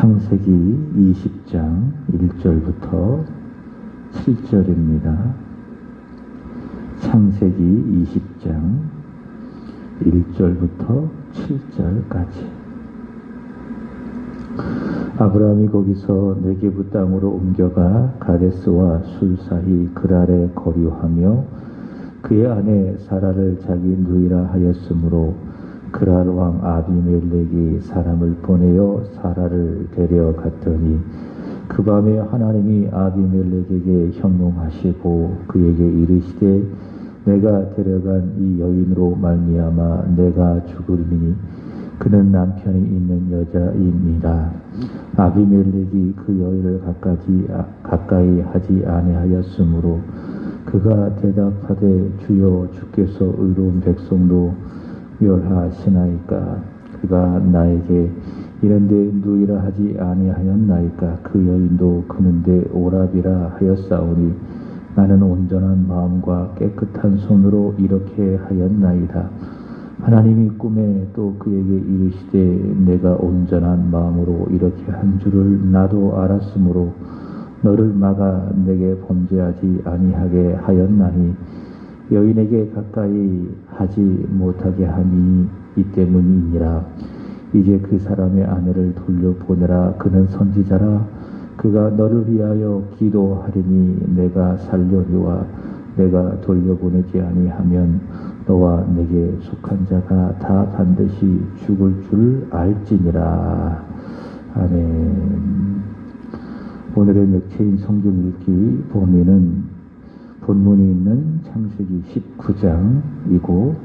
창세기 20장 1절부터 7절입니다. 창세기 20장 1절부터 7절까지. 아브라함이 거기서 네게부 땅으로 옮겨가 가데스와 술 사이 그랄에 거류하며 그의 아내 사라를 자기 누이라 하였으므로 그랄 왕 아비멜렉이 사람을 보내어 사라를 데려갔더니 그 밤에 하나님이 아비멜렉에게 현몽하시고 그에게 이르시되 내가 데려간 이 여인으로 말미암아 내가 죽으리니 그는 남편이 있는 여자입니다. 아비멜렉이 그 여인을 가까이 하지 아니하였으므로 그가 대답하되 주여 주께서 의로운 백성도 멸하시나이까. 그가 나에게 이런데 누이라 하지 아니하였나이까. 그 여인도 그는데 오라비라 하였사오니 나는 온전한 마음과 깨끗한 손으로 이렇게 하였나이다. 하나님이 꿈에 또 그에게 이르시되 내가 온전한 마음으로 이렇게 한 줄을 나도 알았으므로 너를 막아 내게 범죄하지 아니하게 하였나니 여인에게 가까이 하지 못하게 함이 이 때문이니라. 이제 그 사람의 아내를 돌려보내라. 그는 선지자라. 그가 너를 위하여 기도하리니 내가 살려니와 내가 돌려보내지 아니하면 너와 내게 속한 자가 다 반드시 죽을 줄 알지니라. 아멘. 오늘의 맥체인 성경 읽기 범위는 본문이 있는 창세기 19장이고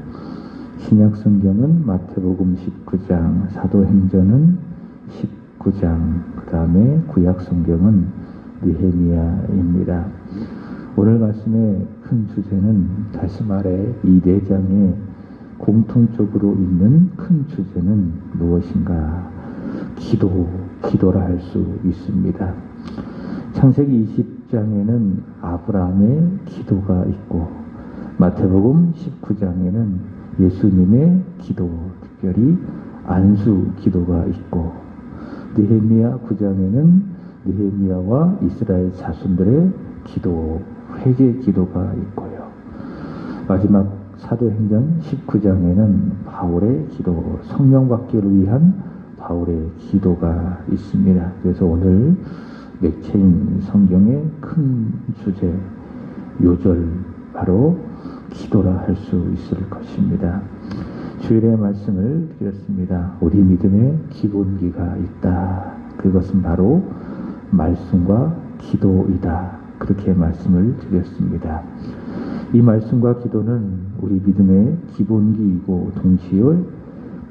신약 성경은 마태복음 19장, 사도행전은 19장, 그 다음에 구약 성경은 느헤미야입니다. 오늘 말씀의 큰 주제는 다시 말해 이 네 장에 공통적으로 있는 큰 주제는 무엇인가? 기도라 할 수 있습니다. 창세기 20장에는 아브라함의 기도가 있고 마태복음 19장에는 예수님의 기도, 특별히 안수 기도가 있고 느헤미야 9장에는 느헤미야와 이스라엘 자손들의 기도, 회개 기도가 있고요. 마지막 사도행전 19장에는 바울의 기도, 성령 받기를 위한 바울의 기도가 있습니다. 그래서 오늘 맥체인 성경의 큰 주제, 요절, 바로 기도라 할 수 있을 것입니다. 주일의 말씀을 드렸습니다. 우리 믿음의 기본기가 있다. 그것은 바로 말씀과 기도이다. 그렇게 말씀을 드렸습니다. 이 말씀과 기도는 우리 믿음의 기본기이고 동시에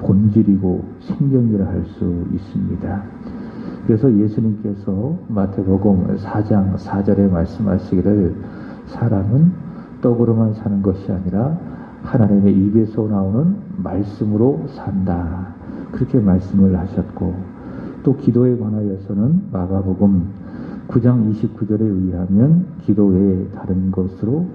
본질이고 생명이라 할 수 있습니다. 그래서 예수님께서 마태복음 4장 4절에 말씀하시기를 사람은 떡으로만 사는 것이 아니라 하나님의 입에서 나오는 말씀으로 산다. 그렇게 말씀을 하셨고 또 기도에 관하여서는 마가복음 9장 29절에 의하면 기도 외에 다른 것으로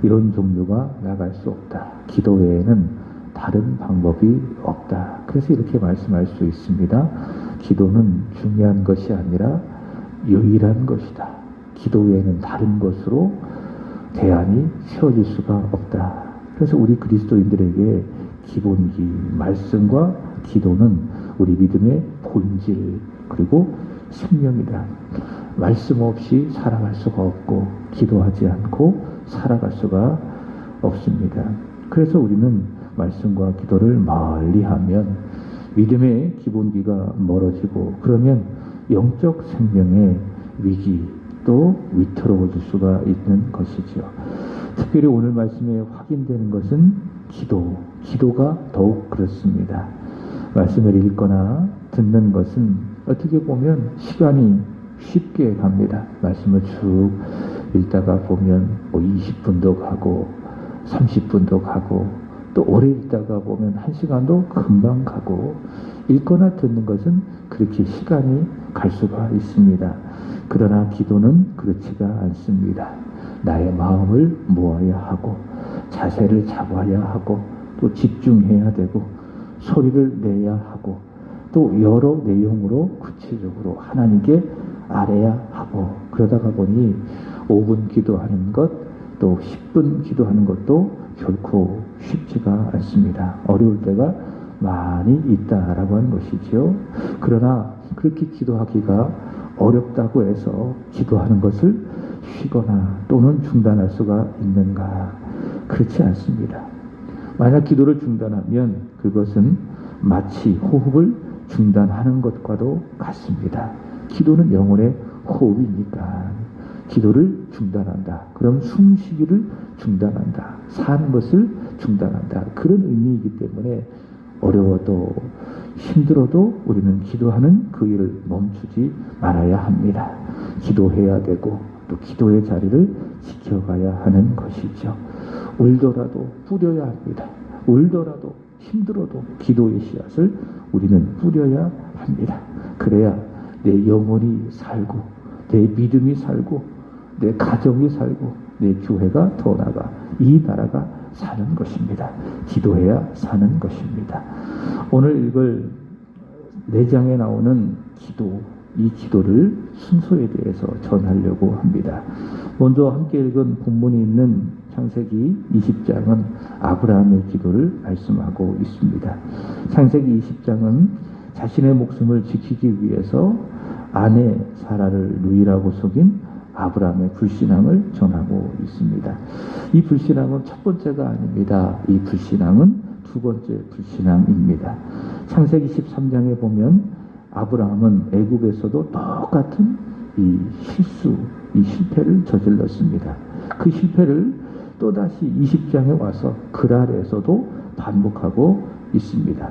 이런 종류가 나갈 수 없다. 기도 외에는 다른 방법이 없다. 그래서 이렇게 말씀할 수 있습니다. 기도는 중요한 것이 아니라 유일한 것이다. 기도 외에는 다른 것으로 대안이 세워질 수가 없다. 그래서 우리 그리스도인들에게 기본기, 말씀과 기도는 우리 믿음의 본질 그리고 생명이다. 말씀 없이 살아갈 수가 없고 기도하지 않고 살아갈 수가 없습니다. 그래서 우리는 말씀과 기도를 멀리하면 믿음의 기본기가 멀어지고 그러면 영적 생명의 위기 또 위태로워질 수가 있는 것이죠. 특별히 오늘 말씀에 확인되는 것은 기도가 더욱 그렇습니다. 말씀을 읽거나 듣는 것은 어떻게 보면 시간이 쉽게 갑니다. 말씀을 쭉 읽다가 보면 20분도 가고 30분도 가고 또 오래 읽다가 보면 1시간도 금방 가고 읽거나 듣는 것은 그렇게 시간이 갈 수가 있습니다. 그러나 기도는 그렇지가 않습니다. 나의 마음을 모아야 하고 자세를 잡아야 하고 또 집중해야 되고 소리를 내야 하고 또 여러 내용으로 구체적으로 하나님께 아뢰야 하고, 그러다가 보니 5분 기도하는 것, 또 10분 기도하는 것도 결코 쉽지가 않습니다. 어려울 때가 많이 있다라고 하는 것이죠. 그러나 그렇게 기도하기가 어렵다고 해서 기도하는 것을 쉬거나 또는 중단할 수가 있는가? 그렇지 않습니다. 만약 기도를 중단하면 그것은 마치 호흡을 중단하는 것과도 같습니다. 기도는 영혼의 호흡이니까 기도를 중단한다. 그럼 숨쉬기를 중단한다. 사는 것을 중단한다. 그런 의미이기 때문에 어려워도 힘들어도 우리는 기도하는 그 일을 멈추지 말아야 합니다. 기도해야 되고 또 기도의 자리를 지켜가야 하는 것이죠. 울더라도 뿌려야 합니다. 울더라도 힘들어도 기도의 씨앗을 우리는 뿌려야 합니다. 그래야 내 영혼이 살고 내 믿음이 살고 내 가정이 살고 내 교회가 더 나아가 이 나라가 사는 것입니다. 기도해야 사는 것입니다. 오늘 읽을 4장에 나오는 기도, 이 기도를 순서에 대해서 전하려고 합니다. 먼저 함께 읽은 본문이 있는 창세기 20장은 아브라함의 기도를 말씀하고 있습니다. 창세기 20장은 자신의 목숨을 지키기 위해서 아내 사라를 누이라고 속인 아브라함의 불신앙을 전하고 있습니다. 이 불신앙은 첫 번째가 아닙니다. 이 불신앙은 두 번째 불신앙입니다. 창세기 13장에 보면 아브라함은 애굽에서도 똑같은 이 실패를 저질렀습니다. 그 실패를 또다시 20장에 와서 그랄에서도 반복하고 있습니다.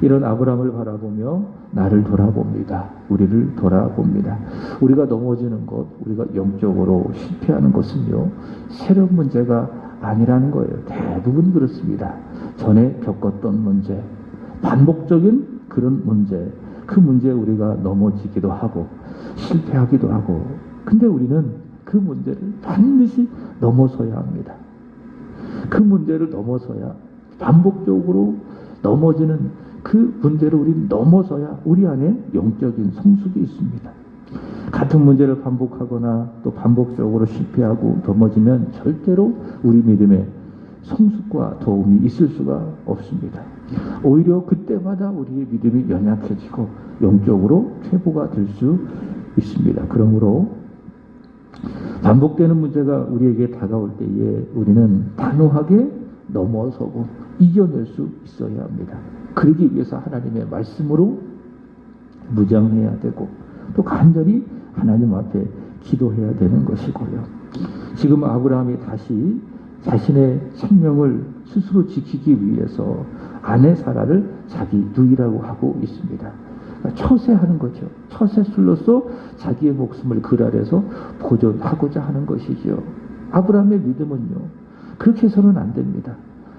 이런 아브라함을 바라보며 나를 돌아봅니다. 우리를 돌아봅니다. 우리가 넘어지는 것, 우리가 영적으로 실패하는 것은요, 새로운 문제가 아니라는 거예요. 대부분 그렇습니다. 전에 겪었던 문제, 반복적인 그런 문제, 그 문제에 우리가 넘어지기도 하고 실패하기도 하고, 근데 우리는 그 문제를 반드시 넘어서야 합니다. 그 문제를 넘어서야, 반복적으로 넘어지는 그 문제를 우리 넘어서야 우리 안에 영적인 성숙이 있습니다. 같은 문제를 반복하거나 또 반복적으로 실패하고 넘어지면 절대로 우리 믿음에 성숙과 도움이 있을 수가 없습니다. 오히려 그때마다 우리의 믿음이 연약해지고 영적으로 퇴보가 될 수 있습니다. 그러므로 반복되는 문제가 우리에게 다가올 때에 우리는 단호하게 넘어서고 이겨낼 수 있어야 합니다. 그러기 위해서 하나님의 말씀으로 무장해야 되고 또 간절히 하나님 앞에 기도해야 되는 것이고요. 지금 아브라함이 다시 자신의 생명을 스스로 지키기 위해서 아내 사라를 자기 누이라고 하고 있습니다. 처세하는 거죠. 처세술로서 자기의 목숨을 그랄에서 보존하고자 하는 것이죠. 아브라함의 믿음은요, 그렇게 해서는 안 됩니다.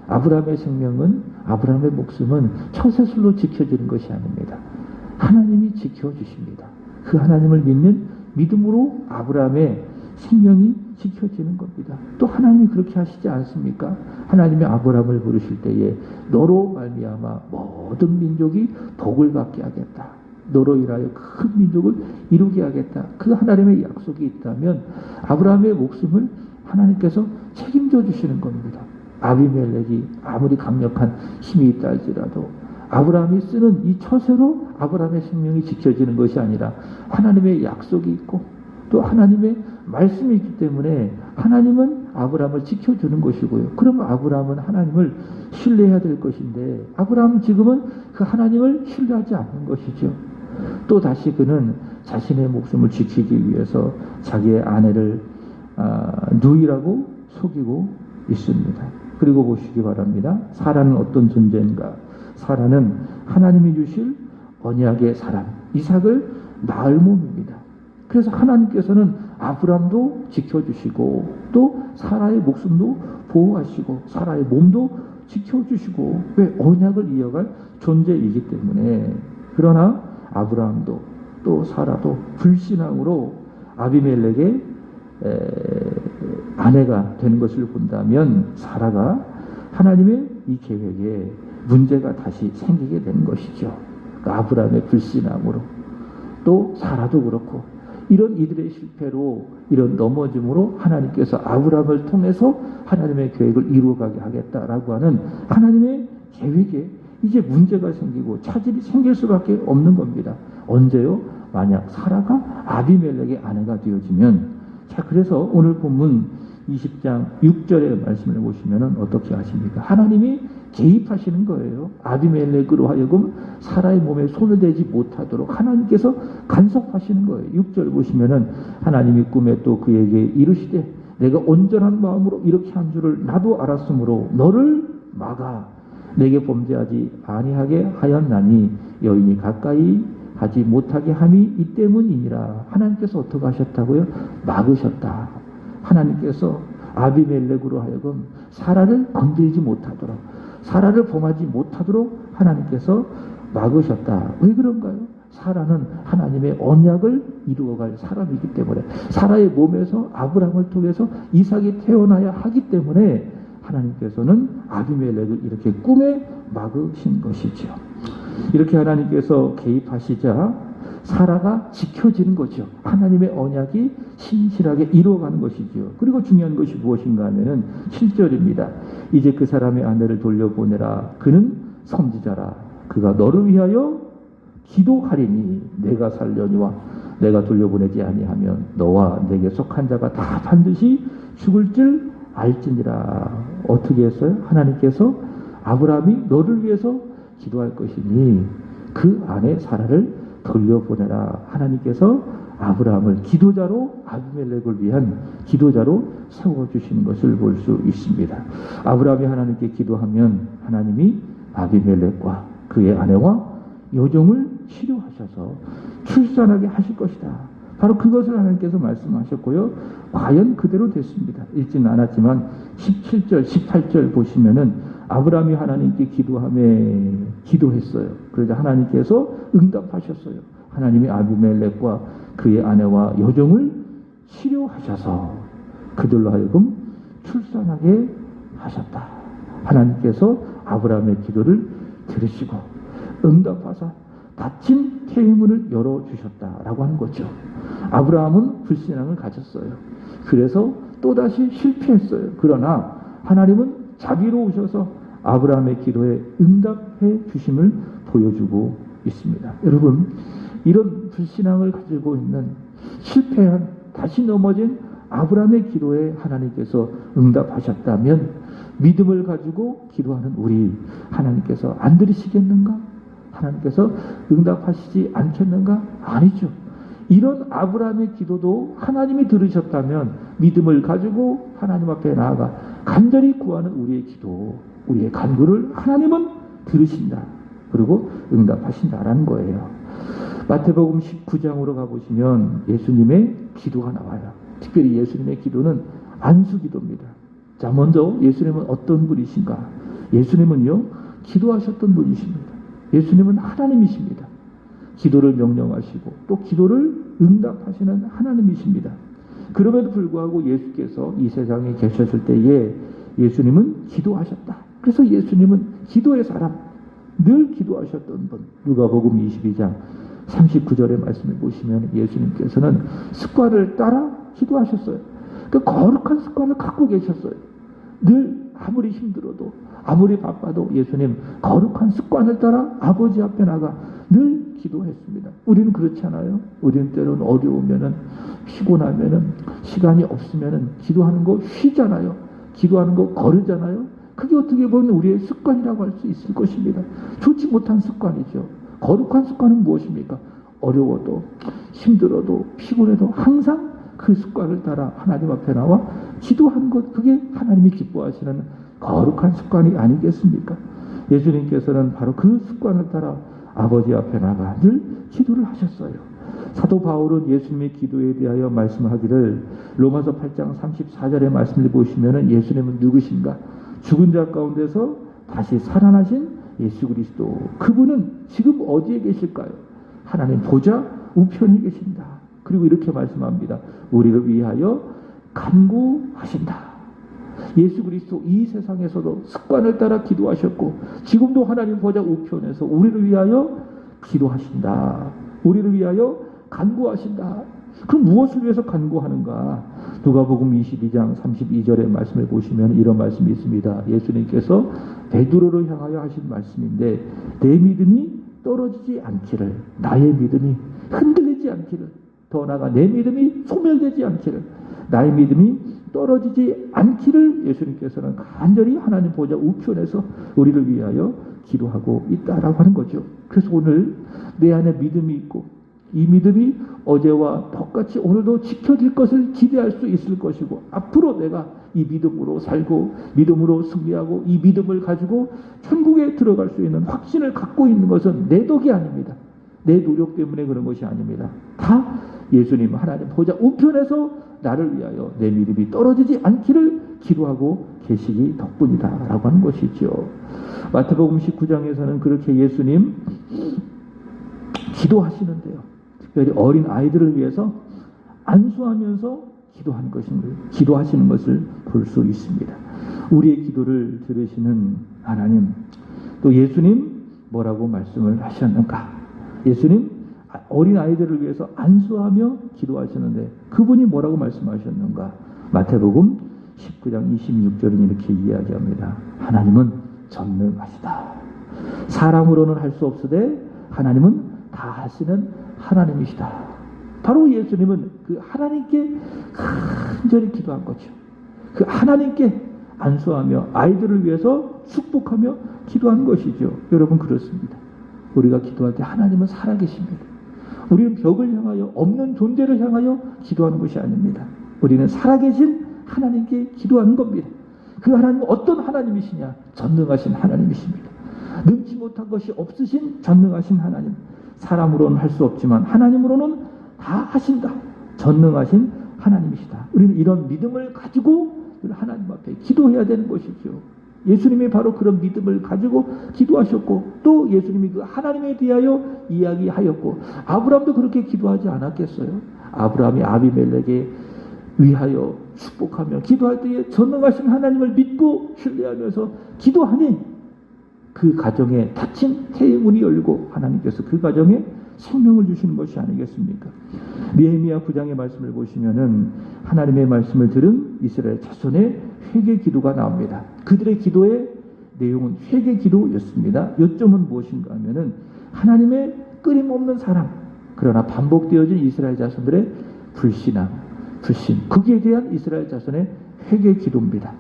아브라함의 생명은, 아브라함의 목숨은 처세술로 지켜지는 것이 아닙니다. 하나님이 지켜주십니다. 그 하나님을 믿는 믿음으로 아브라함의 생명이 지켜지는 겁니다. 또 하나님이 그렇게 하시지 않습니까? 하나님이 아브라함을 부르실 때에 너로 말미암아 모든 민족이 복을 받게 하겠다. 너로 인하여 큰 민족을 이루게 하겠다. 그 하나님의 약속이 있다면 아브라함의 목숨을 하나님께서 책임져 주시는 겁니다. 아비멜렉이 아무리 강력한 힘이 있다 할지라도 아브라함이 쓰는 이 처세로 아브라함의 생명이 지켜지는 것이 아니라 하나님의 약속이 있고 또 하나님의 말씀이 있기 때문에 하나님은 아브라함을 지켜주는 것이고요. 그러면 아브라함은 하나님을 신뢰해야 될 것인데 아브라함은 지금은 그 하나님을 신뢰하지 않는 것이죠. 또 다시 그는 자신의 목숨을 지키기 위해서 자기의 아내를 누이라고 속이고 있습니다. 그리고 보시기 바랍니다. 사라는 어떤 존재인가? 사라는 하나님이 주실 언약의 사람 이삭을 낳을 몸입니다. 그래서 하나님께서는 아브람도 지켜주시고 또 사라의 목숨도 보호하시고 사라의 몸도 지켜주시고 왜 언약을 이어갈 존재이기 때문에. 그러나 아브라함도 또 사라도 불신앙으로 아비멜렉의 아내가 되는 것을 본다면 사라가 하나님의 이 계획에 문제가 다시 생기게 되는 것이죠. 그 아브라함의 불신앙으로, 또 사라도 그렇고, 이런 이들의 실패로, 이런 넘어짐으로 하나님께서 아브라함을 통해서 하나님의 계획을 이루어가게 하겠다라고 하는 하나님의 계획에 이제 문제가 생기고 차질이 생길 수밖에 없는 겁니다. 언제요? 만약 사라가 아비멜렉의 아내가 되어지면. 자, 그래서 오늘 본문 20장 6절의 말씀을 보시면 어떻게 하십니까? 하나님이 개입하시는 거예요. 아비멜렉으로 하여금 사라의 몸에 손을 대지 못하도록 하나님께서 간섭하시는 거예요. 6절 보시면은 하나님이 꿈에 또 그에게 이르시되 내가 온전한 마음으로 이렇게 한 줄을 나도 알았으므로 너를 막아 내게 범죄하지 아니하게 하였나니 여인이 가까이 하지 못하게 함이 이 때문이니라. 하나님께서 어떻게 하셨다고요? 막으셨다. 하나님께서 아비멜렉으로 하여금 사라를 건드리지 못하도록, 사라를 범하지 못하도록 하나님께서 막으셨다. 왜 그런가요? 사라는 하나님의 언약을 이루어갈 사람이기 때문에, 사라의 몸에서 아브라함을 통해서 이삭이 태어나야 하기 때문에 하나님께서는 아비멜렉을 이렇게 꿈에 막으신 것이죠. 이렇게 하나님께서 개입하시자 사라가 지켜지는 거죠. 하나님의 언약이 신실하게 이루어가는 것이죠. 그리고 중요한 것이 무엇인가 하면은 7절입니다. 이제 그 사람의 아내를 돌려보내라. 그는 선지자라. 그가 너를 위하여 기도하리니 내가 살려니와 내가 돌려보내지 아니하면 너와 내게 속한 자가 다 반드시 죽을 줄 알지니라. 어떻게 했어요? 하나님께서 아브라함이 너를 위해서 기도할 것이니 그 아내 사라를 돌려보내라. 하나님께서 아브라함을 기도자로, 아비멜렉을 위한 기도자로 세워주시는 것을 볼 수 있습니다. 아브라함이 하나님께 기도하면 하나님이 아비멜렉과 그의 아내와 여종을 치료하셔서 출산하게 하실 것이다. 바로 그것을 하나님께서 말씀하셨고요. 과연 그대로 됐습니다. 읽지는 않았지만 17절, 18절 보시면은 아브라함이 하나님께 기도했어요. 그러자 하나님께서 응답하셨어요. 하나님이 아비멜렉과 그의 아내와 여종을 치료하셔서 그들로 하여금 출산하게 하셨다. 하나님께서 아브라함의 기도를 들으시고 응답하사 닫힌 태의문을 열어주셨다라고 하는 거죠. 아브라함은 불신앙을 가졌어요. 그래서 또다시 실패했어요. 그러나 하나님은 자비로우셔서 아브라함의 기도에 응답해 주심을 보여주고 있습니다. 여러분, 이런 불신앙을 가지고 있는 실패한, 다시 넘어진 아브라함의 기도에 하나님께서 응답하셨다면 믿음을 가지고 기도하는 우리, 하나님께서 안 들으시겠는가? 하나님께서 응답하시지 않겠는가? 아니죠. 이런 아브라함의 기도도 하나님이 들으셨다면 믿음을 가지고 하나님 앞에 나아가 간절히 구하는 우리의 기도, 우리의 간구를 하나님은 들으신다. 그리고 응답하신다라는 거예요. 마태복음 19장으로 가보시면 예수님의 기도가 나와요. 특별히 예수님의 기도는 안수기도입니다. 자, 먼저 예수님은 어떤 분이신가? 예수님은요, 기도하셨던 분이십니다. 예수님은 하나님이십니다. 기도를 명령하시고 또 기도를 응답하시는 하나님이십니다. 그럼에도 불구하고 예수께서 이 세상에 계셨을 때에 예수님은 기도하셨다. 그래서 예수님은 기도의 사람, 늘 기도하셨던 분. 누가복음 22장 39절의 말씀을 보시면 예수님께서는 습관을 따라 기도하셨어요. 그 거룩한 습관을 갖고 계셨어요. 늘 아무리 힘들어도, 아무리 바빠도 예수님 거룩한 습관을 따라 아버지 앞에 나가 늘 기도했습니다. 우리는 그렇지 않아요? 우리는 때로는 어려우면은, 피곤하면은, 시간이 없으면은 기도하는 거 쉬잖아요. 기도하는 거 거르잖아요. 그게 어떻게 보면 우리의 습관이라고 할 수 있을 것입니다. 좋지 못한 습관이죠. 거룩한 습관은 무엇입니까? 어려워도, 힘들어도, 피곤해도 항상 그 습관을 따라 하나님 앞에 나와 기도하는 것, 그게 하나님이 기뻐하시는 거룩한 습관이 아니겠습니까? 예수님께서는 바로 그 습관을 따라 아버지 앞에 나가 늘 기도를 하셨어요. 사도 바울은 예수님의 기도에 대하여 말씀하기를 로마서 8장 34절의 말씀을 보시면 예수님은 누구신가? 죽은 자 가운데서 다시 살아나신 예수 그리스도. 그분은 지금 어디에 계실까요? 하나님 보좌 우편에 계신다. 그리고 이렇게 말씀합니다. 우리를 위하여 간구하신다. 예수 그리스도 이 세상에서도 습관을 따라 기도하셨고 지금도 하나님 보좌 우편에서 우리를 위하여 기도하신다. 우리를 위하여 간구하신다. 그럼 무엇을 위해서 간구하는가? 누가복음 22장 32절의 말씀을 보시면 이런 말씀이 있습니다. 예수님께서 베드로를 향하여 하신 말씀인데, 내 믿음이 떨어지지 않기를, 나의 믿음이 흔들리지 않기를, 더 나아가 내 믿음이 소멸되지 않기를, 나의 믿음이 떨어지지 않기를 예수님께서는 간절히 하나님 보좌 우편에서 우리를 위하여 기도하고 있다라고 하는 거죠. 그래서 오늘 내 안에 믿음이 있고, 이 믿음이 어제와 똑같이 오늘도 지켜질 것을 기대할 수 있을 것이고, 앞으로 내가 이 믿음으로 살고 믿음으로 승리하고 이 믿음을 가지고 천국에 들어갈 수 있는 확신을 갖고 있는 것은 내 덕이 아닙니다. 내 노력 때문에 그런 것이 아닙니다. 다 예수님 하나님 보좌 우편에서 나를 위하여 내 믿음이 떨어지지 않기를 기도하고 계시기 덕분이다 라고 하는 것이죠. 마태복음 19장에서는 그렇게 예수님 기도하시는데요, 특별히 어린 아이들을 위해서 안수하면서 기도하시는 것을 볼 수 있습니다. 우리의 기도를 들으시는 하나님, 또 예수님 뭐라고 말씀을 하셨는가? 예수님 어린 아이들을 위해서 안수하며 기도하시는데 그분이 뭐라고 말씀하셨는가? 마태복음 19장 26절은 이렇게 이야기합니다. 하나님은 전능하시다. 사람으로는 할 수 없으되 하나님은 다 하시는 하나님이시다. 바로 예수님은 그 하나님께 간절히 기도한 거죠. 그 하나님께 안수하며 아이들을 위해서 축복하며 기도한 것이죠. 여러분, 그렇습니다. 우리가 기도할 때 하나님은 살아계십니다. 우리는 벽을 향하여, 없는 존재를 향하여 기도하는 것이 아닙니다. 우리는 살아계신 하나님께 기도하는 겁니다. 그 하나님은 어떤 하나님이시냐? 전능하신 하나님이십니다. 능치 못한 것이 없으신 전능하신 하나님. 사람으로는 할 수 없지만 하나님으로는 다 하신다. 전능하신 하나님이시다. 우리는 이런 믿음을 가지고 하나님 앞에 기도해야 되는 것이죠. 예수님이 바로 그런 믿음을 가지고 기도하셨고, 또 예수님이 그 하나님에 대하여 이야기하였고, 아브라함도 그렇게 기도하지 않았겠어요? 아브라함이 아비멜렉에 위하여 축복하며 기도할 때에 전능하신 하나님을 믿고 신뢰하면서 기도하니 그 가정에 닫힌 해의 문이 열고 하나님께서 그 가정에 생명을 주시는 것이 아니겠습니까? 느헤미야 9장의 말씀을 보시면은 하나님의 말씀을 들은 이스라엘 자손의 회개 기도가 나옵니다. 그들의 기도의 내용은 회개 기도였습니다. 요점은 무엇인가 하면은 하나님의 끊임없는 사랑, 그러나 반복되어진 이스라엘 자손들의 불신, 거기에 대한 이스라엘 자손의 회개 기도입니다.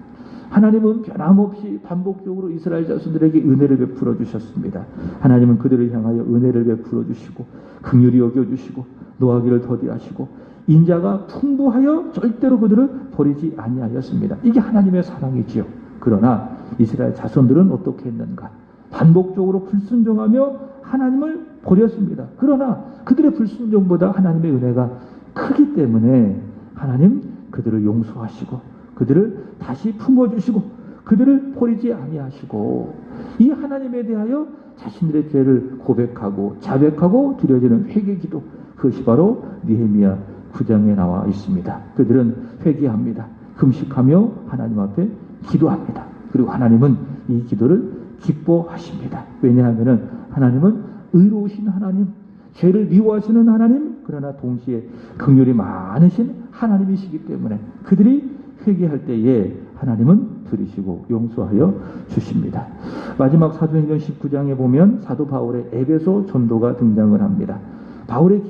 하나님은 변함없이 반복적으로 이스라엘 자손들에게 은혜를 베풀어 주셨습니다. 하나님은 그들을 향하여 은혜를 베풀어 주시고 긍휼히 여겨 주시고 노하기를 더디하시고 인자가 풍부하여 절대로 그들을 버리지 아니하였습니다. 이게 하나님의 사랑이지요. 그러나 이스라엘 자손들은 어떻게 했는가? 반복적으로 불순종하며 하나님을 버렸습니다. 그러나 그들의 불순종보다 하나님의 은혜가 크기 때문에 하나님 그들을 용서하시고 그들을 다시 품어주시고 그들을 버리지 아니하시고, 이 하나님에 대하여 자신들의 죄를 고백하고 자백하고 드려지는 회개기도, 그것이 바로 느헤미야 9장에 나와 있습니다. 그들은 회개합니다. 금식하며 하나님 앞에 기도합니다. 그리고 하나님은 이 기도를 기뻐하십니다. 왜냐하면 하나님은 의로우신 하나님, 죄를 미워하시는 하나님, 그러나 동시에 긍휼이 많으신 하나님이시기 때문에 그들이 회개할 때에 하나님은 들으시고 용서하여 주십니다. 마지막 사도행전 19장에 보면 사도 바울의 에베소 전도가 등장을 합니다. 바울의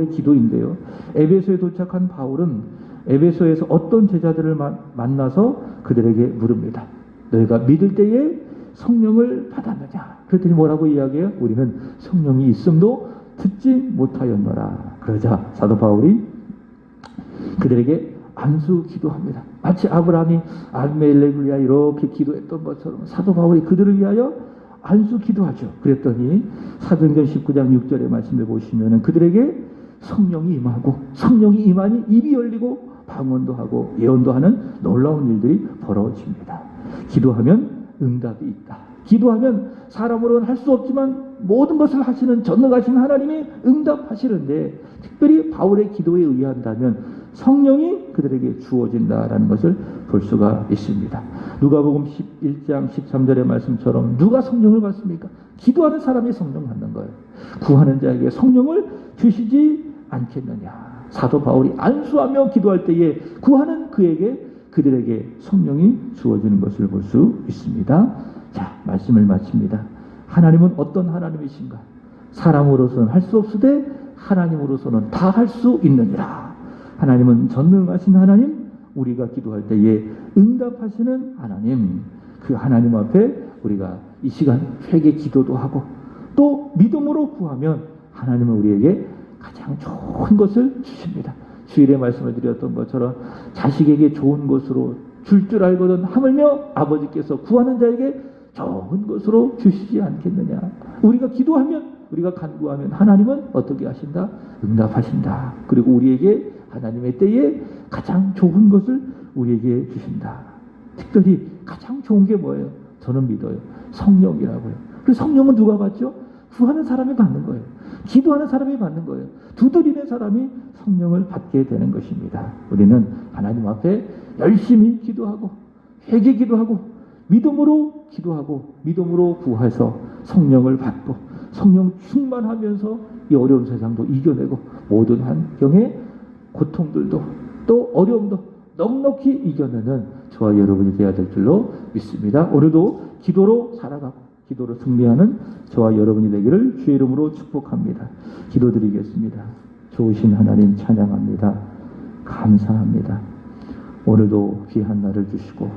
기도인데요. 에베소에 도착한 바울은 에베소에서 어떤 제자들을 만나서 그들에게 물습니다. 너희가 믿을 때에 성령을 받았느냐? 그랬더니 뭐라고 이야기해요? 우리는 성령이 있음도 듣지 못하였노라. 그러자 사도 바울이 그들에게 안수 기도합니다. 마치 아브라함이 아비멜렉을 위하여 이렇게 기도했던 것처럼 사도 바울이 그들을 위하여 안수 기도하죠. 그랬더니 사도행전 19장 6절의 말씀을 보시면 그들에게 성령이 임하고, 성령이 임하니 입이 열리고 방언도 하고 예언도 하는 놀라운 일들이 벌어집니다. 기도하면 응답이 있다. 기도하면 사람으로는 할 수 없지만 모든 것을 하시는 전능하신 하나님이 응답하시는데, 특별히 바울의 기도에 의한다면 성령이 그들에게 주어진다라는 것을 볼 수가 있습니다. 누가복음 11장 13절의 말씀처럼 누가 성령을 받습니까? 기도하는 사람이 성령 받는 거예요. 구하는 자에게 성령을 주시지 않겠느냐. 사도 바울이 안수하며 기도할 때에 구하는 그들에게 성령이 주어지는 것을 볼 수 있습니다. 자, 말씀을 마칩니다. 하나님은 어떤 하나님이신가? 사람으로서는 할 수 없으되 하나님으로서는 다 할 수 있느니라. 하나님은 전능하신 하나님, 우리가 기도할 때에 응답하시는 하나님, 그 하나님 앞에 우리가 이 시간 회개 기도도 하고 또 믿음으로 구하면 하나님은 우리에게 가장 좋은 것을 주십니다. 주일에 말씀을 드렸던 것처럼 자식에게 좋은 것으로 줄 줄 알거든 하물며 아버지께서 구하는 자에게 좋은 것으로 주시지 않겠느냐. 우리가 기도하면, 우리가 간구하면 하나님은 어떻게 하신다? 응답하신다. 그리고 우리에게 하나님의 때에 가장 좋은 것을 우리에게 주신다. 특별히 가장 좋은 게 뭐예요? 저는 믿어요. 성령이라고요. 그래서 성령은 누가 받죠? 구하는 사람이 받는 거예요. 기도하는 사람이 받는 거예요. 두드리는 사람이 성령을 받게 되는 것입니다. 우리는 하나님 앞에 열심히 기도하고 회개 기도하고 믿음으로 기도하고 믿음으로 구해서 성령을 받고 성령 충만하면서 이 어려운 세상도 이겨내고 모든 환경의 고통들도 또 어려움도 넉넉히 이겨내는 저와 여러분이 되어야 될 줄로 믿습니다. 오늘도 기도로 살아가고 기도로 승리하는 저와 여러분이 되기를 주의 이름으로 축복합니다. 기도드리겠습니다. 좋으신 하나님 찬양합니다. 감사합니다. 오늘도 귀한 날을 주시고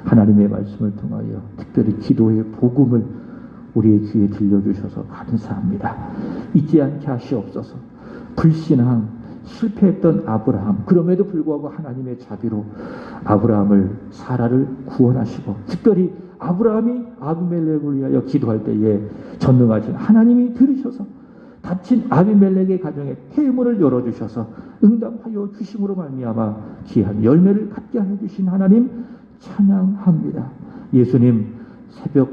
하나님의 말씀을 통하여 특별히 기도의 복음을 우리의 귀에 들려주셔서 감사합니다. 잊지 않게 하시옵소서. 불신앙, 실패했던 아브라함, 그럼에도 불구하고 하나님의 자비로 아브라함을, 사라를 구원하시고 특별히 아브라함이 아비멜렉을 위하여 기도할 때에 전능하신 하나님이 들으셔서 다친 아비멜렉의 가정에 태문을 열어주셔서 응답하여 주심으로 말미암아 귀한 열매를 갖게 하여 주신 하나님 찬양합니다. 예수님 새벽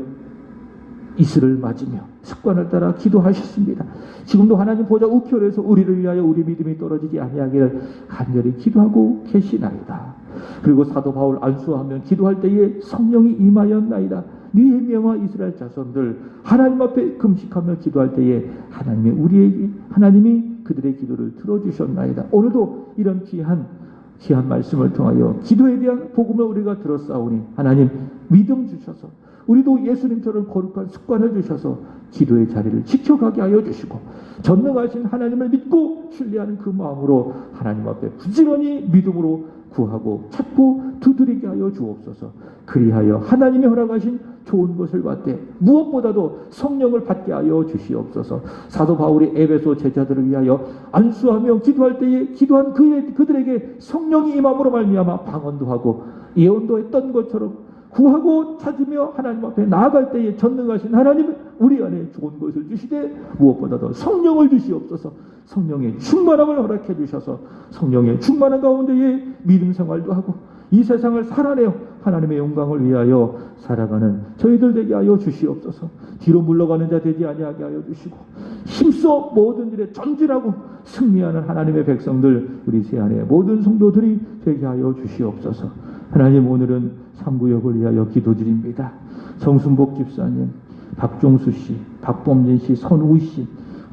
이슬을 맞으며 습관을 따라 기도하셨습니다. 지금도 하나님 보좌 우편에서 우리를 위하여 우리 믿음이 떨어지지 아니하기를 간절히 기도하고 계시나이다. 그리고 사도 바울 안수하면 기도할 때에 성령이 임하였나이다. 느헤미야와 이스라엘 자손들 하나님 앞에 금식하며 기도할 때에 하나님이 그들의 기도를 들어주셨나이다. 오늘도 이런 귀한 말씀을 통하여 기도에 대한 복음을 우리가 들었사오니 하나님 믿음 주셔서 우리도 예수님처럼 거룩한 습관을 주셔서 기도의 자리를 지켜가게 하여 주시고 전능하신 하나님을 믿고 신뢰하는 그 마음으로 하나님 앞에 부지런히 믿음으로 구하고 찾고 두드리게 하여 주옵소서. 그리하여 하나님의 허락하신 좋은 것을 받되 무엇보다도 성령을 받게 하여 주시옵소서. 사도 바울이 에베소 제자들을 위하여 안수하며 기도할 때에 기도한 그들에게 성령이 임함으로 말미암아 방언도 하고 예언도 했던 것처럼 구하고 찾으며 하나님 앞에 나아갈 때에 전능하신 하나님은 우리 안에 좋은 것을 주시되 무엇보다도 성령을 주시옵소서. 성령의 충만함을 허락해 주셔서 성령의 충만한 가운데에 믿음 생활도 하고 이 세상을 살아내어 하나님의 영광을 위하여 살아가는 저희들 되게 하여 주시옵소서. 뒤로 물러가는 자 되지 아니하게 하여 주시고 힘써 모든 일에 전진하고 승리하는 하나님의 백성들 우리 세안의 모든 성도들이 되게 하여 주시옵소서. 하나님 오늘은 3구역을 위하여 기도드립니다. 정순복 집사님, 박종수 씨, 박범진 씨, 선우 씨,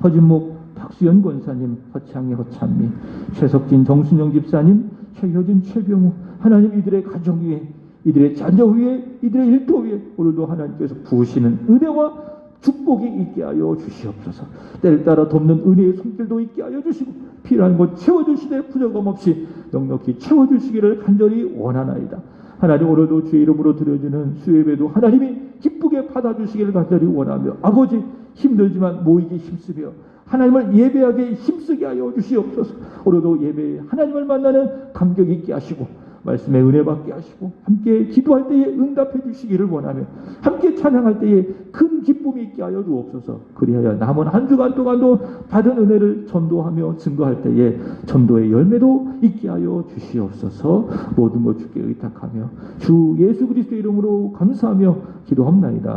허진목, 박수연 권사님, 허창희, 허찬미, 최석진, 정순영 집사님, 최효진, 최병우, 하나님 이들의 가정 위에, 이들의 자녀 위에, 이들의 일터 위에 오늘도 하나님께서 부으시는 은혜와 축복이 있게 하여 주시옵소서. 때를 따라 돕는 은혜의 손길도 있게 하여 주시고 필요한 것 채워주시되 부족함 없이 넉넉히 채워주시기를 간절히 원하나이다. 하나님 오늘도 주의 이름으로 드려지는 수예배도 하나님이 기쁘게 받아주시기를 간절히 원하며 아버지 힘들지만 모이기 힘쓰며 하나님을 예배하게 힘쓰게 하여 주시옵소서. 오늘도 예배에 하나님을 만나는 감격 있게 하시고 말씀에 은혜 받게 하시고 함께 기도할 때에 응답해 주시기를 원하며 함께 찬양할 때에 큰 기쁨이 있게 하여 주옵소서. 그리하여 남은 한 주간 동안도 받은 은혜를 전도하며 증거할 때에 전도의 열매도 있게 하여 주시옵소서. 모든 것 주께 의탁하며 주 예수 그리스도의 이름으로 감사하며 기도합나이다.